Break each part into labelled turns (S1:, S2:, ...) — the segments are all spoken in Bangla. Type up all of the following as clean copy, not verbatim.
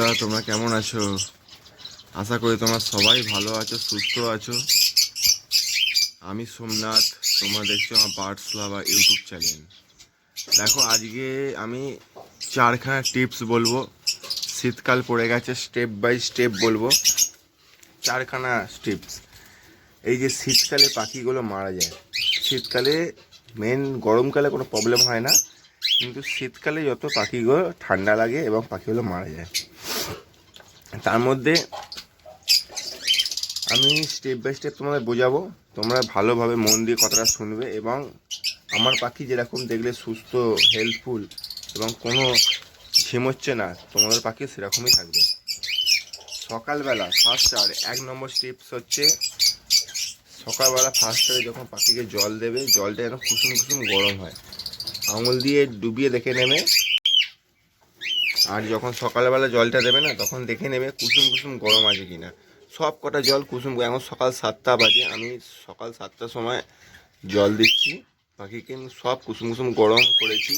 S1: বন্ধুরা, তোমরা কেমন আছো? আশা করি তোমরা সবাই ভালো আছো, সুস্থ আছো। আমি সোমনাথ, তোমরা দেখছো আমার বার্ডস লাভার ইউটিউব চ্যানেল। দেখো, আজকে আমি 4খানা টিপস বলবো। শীতকাল পড়ে গেছে, স্টেপ বাই স্টেপ বলবো 4খানা টিপস। এই যে শীতকালে পাখিগুলো মারা যায়, শীতকালে গরমকালে কোনো প্রবলেম হয় না, কিন্তু শীতকালে যত পাখিগুলো ঠান্ডা লাগে এবং পাখিগুলো মারা যায়। তার মধ্যে আমি স্টেপ বাই স্টেপ তোমাদের বোঝাবো, তোমরা ভালোভাবে মন দিয়ে কথাটা শুনবে এবং আমার পাখি যেরকম দেখলে সুস্থ, হেল্পফুল এবং কোনো ঝিমোচ্ছে না, তোমাদের পাখি সেরকমই থাকবে। সকালবেলা ফার্স্ট আর 1 নম্বর টিপস হচ্ছে, সকালবেলা ফার্স্টে যখন পাখিকে জল দেবে, জলটা যেন কুসুম কুসুম গরম হয়, আঙুল দিয়ে ডুবিয়ে দেখে নেবে। আর যখন সকালবেলা জলটা দেবে না, তখন দেখে নেবে কুসুম কুসুম গরম আছে কিনা। সব কটা জল কুসুম, এখন সকাল 7টা বাজে, আমি সকাল 7টার সময় জল দিচ্ছি পাখিকে, সব কুসুম কুসুম গরম করেছি।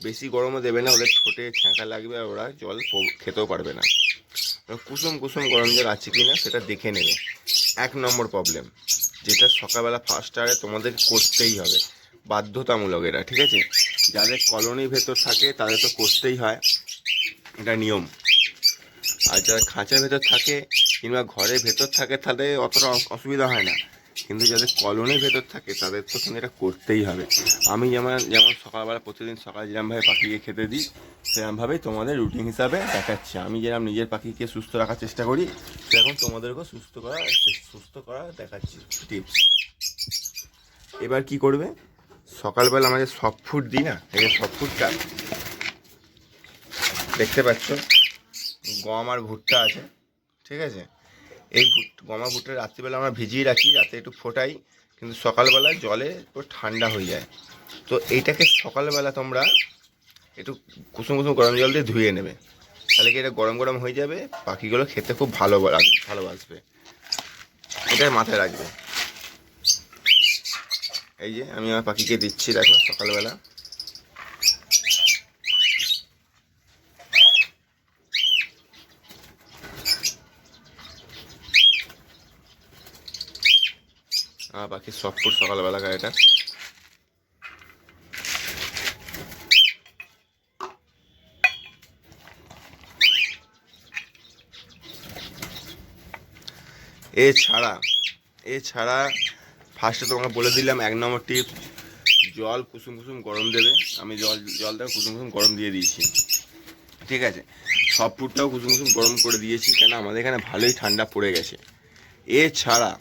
S1: বেশি গরমও দেবে না, ওদের ঠোঁটে ছ্যাঁকা লাগবে আর ওরা জল খেতেও পারবে না। কুসুম কুসুম গরম জল আছে কিনা সেটা দেখে নেবে। 1 নম্বর প্রবলেম, যেটা সকালবেলা ফার্স্ট আরে তোমাদের করতেই হবে, বাধ্যতামূলক এটা, ঠিক আছে? যাদের কলোনির ভেতর থাকে তাদের তো করতেই হয়, এটা নিয়ম। আর যারা খাঁচার ভেতর থাকে কিংবা ঘরের ভেতর থাকে তাদের অতটা অসুবিধা হয় না, কিন্তু যাদের কলোনির ভেতর থাকে তাদের তো কিন্তু এটা করতেই হবে। আমি যেমন সকালবেলা প্রতিদিন সকালে যেরকমভাবে পাখিকে খেতে দিই, সেরকমভাবেই তোমাদের রুটিন হিসাবে দেখাচ্ছি। আমি যেরকম নিজের পাখিকে সুস্থ রাখার চেষ্টা করি, সেরকম তোমাদেরকেও সুস্থ করা দেখাচ্ছি টিপস। এবার কি করবে, সকালবেলা আমাদের সফট ফুড দিই না, এই সফট ফুডটা দেখতে পাচ্ছ, গম আর ভুট্টা আছে, ঠিক আছে? এই গম আর ভুট্টা রাত্রিবেলা আমরা ভিজিয়ে রাখি, রাতে একটু ফোটাই, কিন্তু সকালবেলা জলে পুরো ঠান্ডা হয়ে যায়। তো এইটাকে সকালবেলা তোমরা একটু কুসুম কুসুম গরম জল দিয়ে ধুয়ে নেবে, তাহলে কি এটা গরম গরম হয়ে যাবে, পাখিগুলো খেতে খুব ভালোবাসবে। এটাই মাথায় রাখবে। এই যে আমি আমার পাখিকে দিচ্ছি, দেখো সকালবেলা। আমার পাখির সফট ফুড সকালবেলা খায় এটা। এছাড়া ফার্স্টে তোমাকে বলে দিলাম 1 নম্বর টিপ, জল কুসুম কুসুম গরম দেবে। আমি জলটা কুসুম কুসুম গরম দিয়ে দিয়েছি, ঠিক আছে? সব ফুডটাও কুসুম কুসুম গরম করে দিয়েছি, কেন আমাদের এখানে ভালোই ঠান্ডা পড়ে গেছে। এছাড়া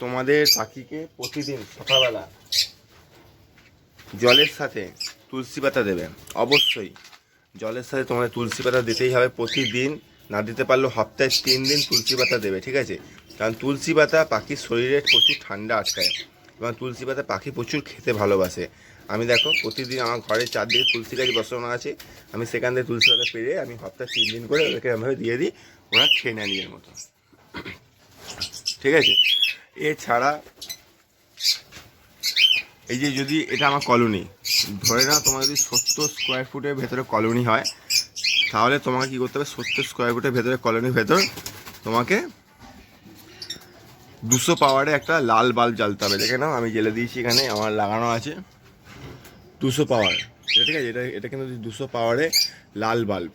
S1: তোমাদের পাখিকে প্রতিদিন সকালবেলা জলের সাথে তুলসী পাতা দেবে, অবশ্যই জলের সাথে তোমাদের তুলসী পাতা দিতেই হবে প্রতিদিন। না দিতে পারলেও সপ্তাহে 3 দিন তুলসী পাতা দেবে, ঠিক আছে? কারণ তুলসী পাতা পাখির শরীরে প্রচুর ঠান্ডা আটকায় এবং তুলসী পাতা পাখি প্রচুর খেতে ভালোবাসে। আমি দেখো প্রতিদিন আমার ঘরের চারদিকে তুলসী গাছ বসানো আছে, আমি সেখান থেকে তুলসী পাতা পেরে আমি সপ্তাহে 3 দিন করে ওদেরকে এভাবে দিয়ে দিই, ওরা খেয়ে নেয় নিজের মতো, ঠিক আছে? এছাড়া এই যে যদি এটা আমার কলোনি, ধরে নাও তোমার যদি 70 স্কোয়ার ফুটের ভেতরে কলোনি হয়, তাহলে তোমাকে কী করতে হবে, 70 স্কোয়ার ফুটের ভেতরে কলোনির ভেতর তোমাকে 200 পাওয়ারে একটা লাল বাল্ব জ্বালতে হবে। দেখে নাও, আমি জ্বেলে দিয়েছি, এখানে আমার লাগানো আছে 200 পাওয়ার, ঠিক আছে? এটা কিন্তু 200 পাওয়ারে লাল বাল্ব,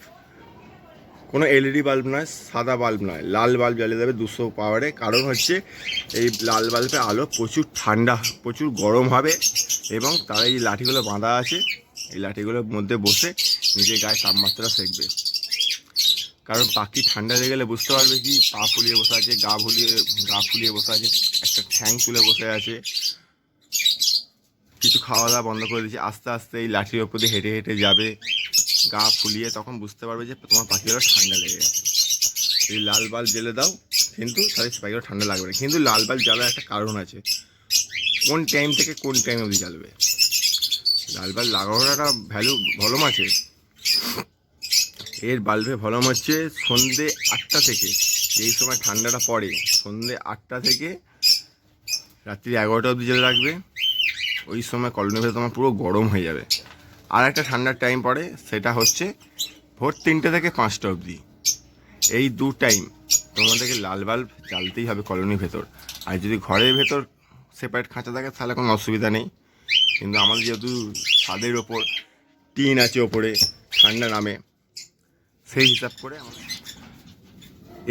S1: কোনো এলইডি বাল্ব নয়, সাদা বাল্ব নয়, লাল বাল্ব জ্বালিয়ে দেবে 200 পাওয়ারে। কারণ হচ্ছে এই লাল বাল্বের আলো প্রচুর ঠান্ডা, প্রচুর গরম হবে এবং তারা এই লাঠিগুলো বাঁধা আছে, এই লাঠিগুলোর মধ্যে বসে নিজের গায়ে তাপমাত্রা সেঁকবে। কারণ পাখি ঠান্ডা লেগে গেলে বুঝতে পারবে কি, পা ফুলিয়ে বসে আছে, গা ফুলিয়ে বসে আছে, একটা ঠ্যাং তুলে বসে আছে, কিছু খাওয়া দাওয়া বন্ধ করে দিয়েছে, আস্তে আস্তে এই লাঠির ওপর দিয়ে হেঁটে হেঁটে যাবে গা ফুলিয়ে, তখন বুঝতে পারবে যে তোমার পাখিগুলো ঠান্ডা লেগে গেছে। এই লাল বাল্ব জ্বেলে দাও, কিন্তু তাদের পাখিগুলো ঠান্ডা লাগবে না। কিন্তু লাল বাল্ব জ্বালার একটা কারণ আছে, কোন টাইম থেকে কোন টাইম অবধি জ্বালবে। লাল বাল্ব লাগানোর একটা ভলিউম আছে, এর বাল্বের ভলিউম হচ্ছে সন্ধ্যে 8টা থেকে, এই সময় ঠান্ডাটা পড়ে, সন্ধ্যে 8টা থেকে রাত্রি 11টা অবধি জ্বেলে রাখবে। ওই সময় কলোনির ভেতরে তোমার পুরো গরম হয়ে যাবে। আর একটা ঠান্ডার টাইম পড়ে, সেটা হচ্ছে ভোর 3টে থেকে 5টা অবধি এই 2 টাইম তোমাদেরকে লাল বাল্ব জ্বালতেই হবে কলোনির ভেতর। আর যদি ঘরের ভেতর সেপারেট খাঁচা থাকে তাহলে কোনো অসুবিধা নেই, কিন্তু আমাদের যেহেতু ছাদের ওপর টিন আছে, ওপরে ঠান্ডা নামে, সেই হিসাব করে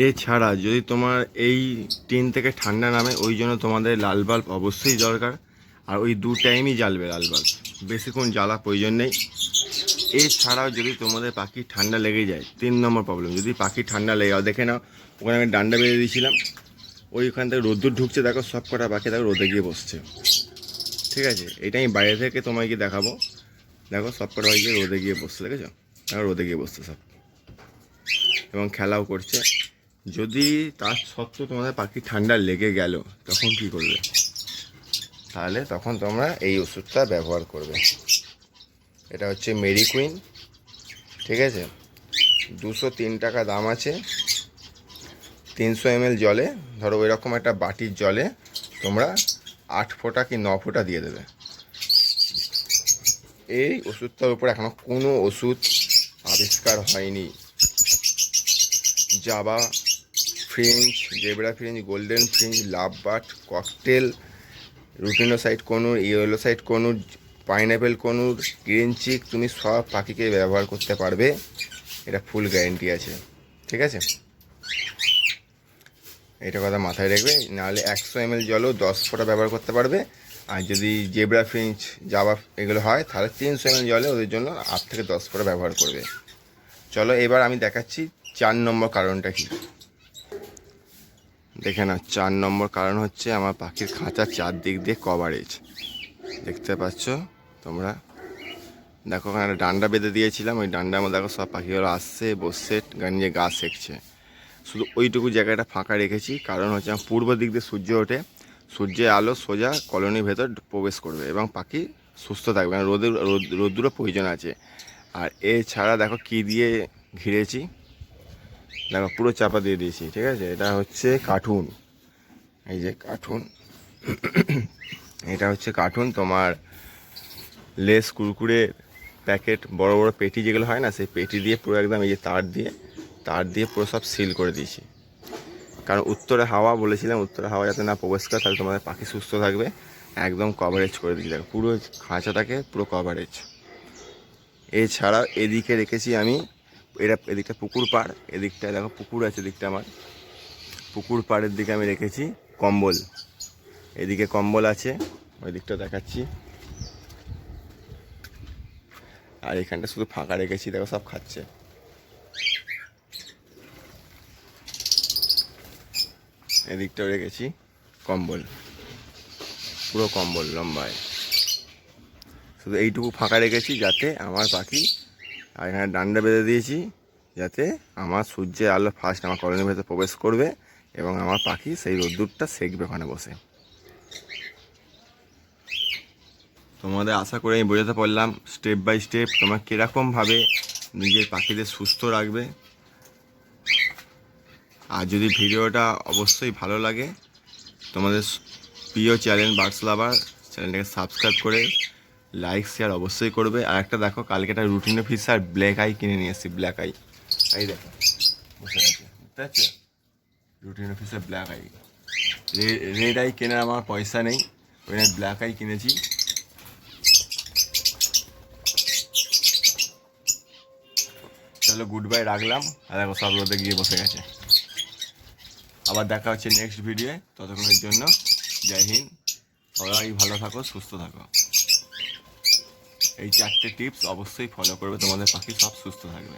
S1: এছাড়া যদি তোমার এই টিন থেকে ঠান্ডা নামে, ওই জন্য তোমাদের লাল বাল্ব অবশ্যই দরকার। আর ওই 2 টাইমই জ্বালবে লাল বাল্ব, বেশিক্ষণ জ্বালা প্রয়োজন নেই। এছাড়াও যদি তোমাদের পাখির ঠান্ডা লেগে যায়, 3 নম্বর প্রবলেম, যদি পাখির ঠান্ডা লেগে যায়, দেখে নাও ওখানে আমি ডান্ডা বেঁধে দিয়েছিলাম, ওইখান থেকে রোদ্দুর ঢুকছে, দেখো সব কটা পাখি দেখো রোদে গিয়ে বসছে। ঠিক আছে, এটা আমি বাইরে থেকে তোমাকে দেখাবো। দেখো সব কটা পাখি রোদে গিয়ে বসছে, দেখেছো? দেখো রোদে গিয়ে বসছে সব, এবং খেলাও করছে। যদি তার সত্ত্বেও তোমাদের পাখি ঠান্ডা লেগে গেল, তখন কি করবে? তাহলে তখন তোমরা এই ওষুধটা ব্যবহার করবে। এটা হচ্ছে মেরি কুইন, ঠিক আছে? 203 টাকা দাম আছে। 300 ml জলে, ধরো ওই রকম একটা বাটির জলে তোমরা 8 ফোঁটা কি 9 ফোঁটা দিয়ে দেবে। এই ওষুধটার উপর এখনো কোনো ওষুধ আবিষ্কার হয়নি। Java finch, zebra finch, golden finch, love bird, cockatiel, lutino side conure, yellow side conure, pineapple conure, green cheek, তুমি সব পাখিকে ব্যবহার করতে পারবে, এটা ফুল গ্যারেন্টি আছে। ঠিক আছে, এটা কথা মাথায় রাখবে। নাহলে 100 ml জলও 10 ফোঁটা ব্যবহার করতে পারবে। আর যদি জেব্রা ফিঞ্চ, জাবা এগুলো হয়, তাহলে 300 ml জলে ওদের জন্য 8 থেকে 10 ফোঁটা ব্যবহার করবে। চলো এবার আমি দেখাচ্ছি 4 নম্বর কারণটা কি। দেখে না, 4 নম্বর কারণ হচ্ছে আমার পাখির খাঁচার চারদিক দিয়ে কভারেজ। দেখতে পাচ্ছ তোমরা, দেখো ওখানে ডান্ডা বেঁধে দিয়েছিলাম, ওই ডান্ডার মধ্যে দেখো সব পাখিগুলো আসছে, বসছে, নিয়ে গা সেঁকছে। শুধু ওইটুকু জায়গাটা ফাঁকা রেখেছি, কারণ হচ্ছে আমার পূর্ব দিক দিয়ে সূর্য ওঠে, সূর্যের আলো সোজা কলোনির ভেতর প্রবেশ করবে এবং পাখি সুস্থ থাকবে, কারণ রোদ্দুরও প্রয়োজন আছে। আর এছাড়া দেখো কি দিয়ে ঘিরেছি, দেখো পুরো চাপা দিয়ে দিয়েছি। ঠিক আছে, এটা হচ্ছে কার্টুন, এই যে কার্টুন, এটা হচ্ছে কার্টুন। তোমার লেস, কুরকুরে প্যাকেট, বড় বড় পেটি যেগুলো হয় না, সেই পেটি দিয়ে পুরো একদম এই যে তার দিয়ে পুরো সব সিল করে দিয়েছি। কারণ উত্তরে হাওয়া বলেছিলাম, উত্তরে হাওয়া যাতে না প্রবেশ করে, তাহলে তোমাদের পাখি সুস্থ থাকবে। একদম কভারেজ করে দিয়েছি, দেখো পুরো খাঁচাটাকে পুরো কভারেজ। এছাড়া এদিকে রেখেছি আমি, এদিকটা পুকুর পাড়, এদিকটা দেখো পুকুর আছে, এদিকটা আমার পুকুর পাড়ের দিকে আমি রেখেছি কম্বল, এদিকে কম্বল আছে, ওই দিকটা দেখাচ্ছি। আর এখানটা শুধু ফাঁকা রেখেছি, দেখো সব খাচ্ছে। এদিকটাও রেখেছি কম্বল, পুরো কম্বল লম্বায়, শুধু এইটুকু ফাঁকা রেখেছি যাতে আমার পাখি, আর এখানে ডান্ডা বেঁধে দিয়েছি যাতে আমার সূর্যের আলো ফার্স্ট আমার কলোনির ভেতরে প্রবেশ করবে এবং আমার পাখি সেই রোদ্দুরটা সেঁকবে ওখানে বসে। তোমাদের আশা করে আমি বোঝাতে পারলাম স্টেপ বাই স্টেপ তোমরা কীরকমভাবে নিজের পাখিদের সুস্থ রাখবে। আর যদি ভিডিওটা অবশ্যই ভালো লাগে, তোমাদের প্রিয় চ্যানেল বার্ডস লাভার চ্যানেলটাকে সাবস্ক্রাইব করে লাইক শেয়ার অবশ্যই করবে। আর একটা দেখো, কালকে একটা রুটিনো ফিশার ব্ল্যাক আই কিনে নিয়ে এসেছি, ব্ল্যাক আই, এই দেখো বসে আছে, বুঝতে পারছো? Lutino Fischer black eye, red eye কেনার আমার পয়সা নেই, ওই ব্ল্যাক আই কিনেছি। চলো গুড বাই, রাখলাম। আর দেখো সব রোদে গিয়ে বসে গেছে। আবার দেখা হচ্ছে নেক্সট ভিডিওয়ে, ততক্ষণের জন্য জয় হিন্দ, সবাই ভালো থাকো, সুস্থ থাকো। এই 4টে টিপস অবশ্যই ফলো করবে, তোমাদের পাখি সব সুস্থ থাকবে।